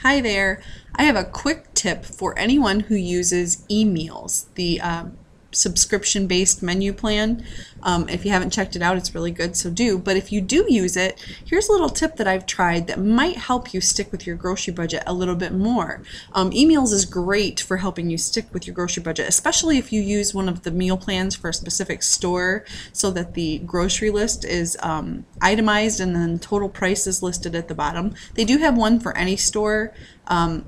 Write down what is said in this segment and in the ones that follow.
Hi there. I have a quick tip for anyone who uses eMeals, the subscription-based menu plan. If you haven't checked it out, it's really good, so do. But if you do use it, here's a little tip that I've tried that might help you stick with your grocery budget a little bit more. eMeals is great for helping you stick with your grocery budget, especially if you use one of the meal plans for a specific store so that the grocery list is itemized and then total price is listed at the bottom. They do have one for any store.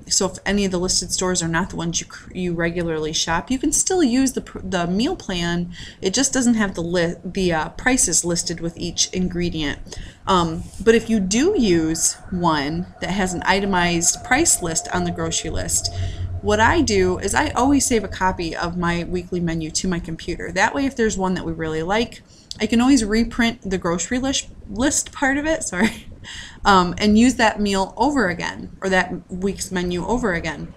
So if any of the listed stores are not the ones you regularly shop, you can still use the meal plan. It just doesn't have the prices listed with each ingredient. But if you do use one that has an itemized price list on the grocery list, what I do is I always save a copy of my weekly menu to my computer. That way, if there's one that we really like, I can always reprint the grocery list part of it, sorry, and use that meal over again, or that week's menu over again.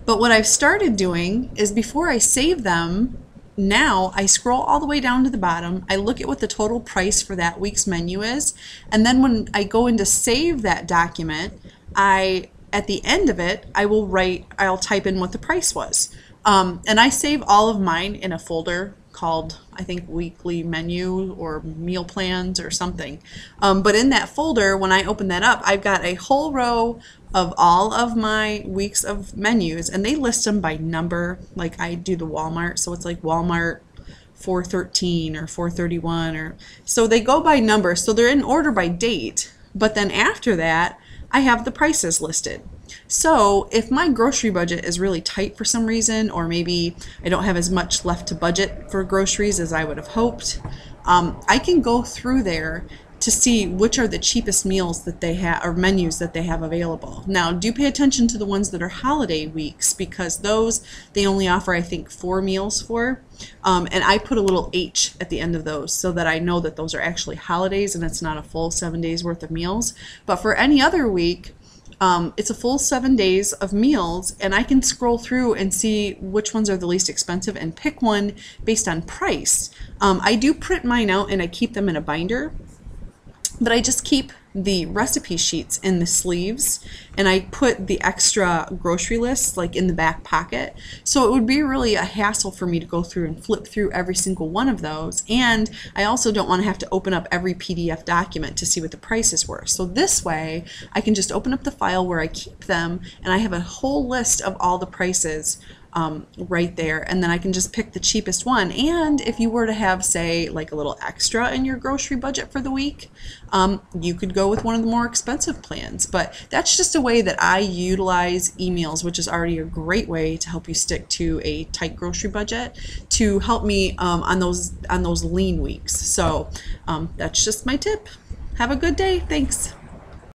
But what I've started doing is before I save them, now I scroll all the way down to the bottom, I look at what the total price for that week's menu is, and then when I go in to save that document, at the end of it, I'll type in what the price was. And I save all of mine in a folder called, I think, weekly menu or meal plans or something. But in that folder, when I open that up, I've got a whole row of all of my weeks of menus, and they list them by number, like I do the Walmart, so it's like Walmart 413 or 431, or so they go by number, so they're in order by date. But then after that, I have the prices listed. So if my grocery budget is really tight for some reason, or maybe I don't have as much left to budget for groceries as I would have hoped, I can go through there to see which are the cheapest meals that they have, or menus that they have available. Now, do pay attention to the ones that are holiday weeks, because those they only offer, I think, 4 meals for. And I put a little H at the end of those so that I know that those are actually holidays and it's not a full 7 days worth of meals. But for any other week, it's a full 7 days of meals, and I can scroll through and see which ones are the least expensive and pick one based on price. I do print mine out and I keep them in a binder, but I just keep the recipe sheets in the sleeves, and I put the extra grocery lists like in the back pocket. So it would be really a hassle for me to go through and flip through every single one of those, and I also don't want to have to open up every PDF document to see what the prices were. So this way I can just open up the file where I keep them, and I have a whole list of all the prices right there, and then I can just pick the cheapest one. And if you were to have, say, like a little extra in your grocery budget for the week, you could go with one of the more expensive plans. But that's just a way that I utilize eMeals, which is already a great way to help you stick to a tight grocery budget, to help me on those lean weeks. So that's just my tip. Have a good day. Thanks.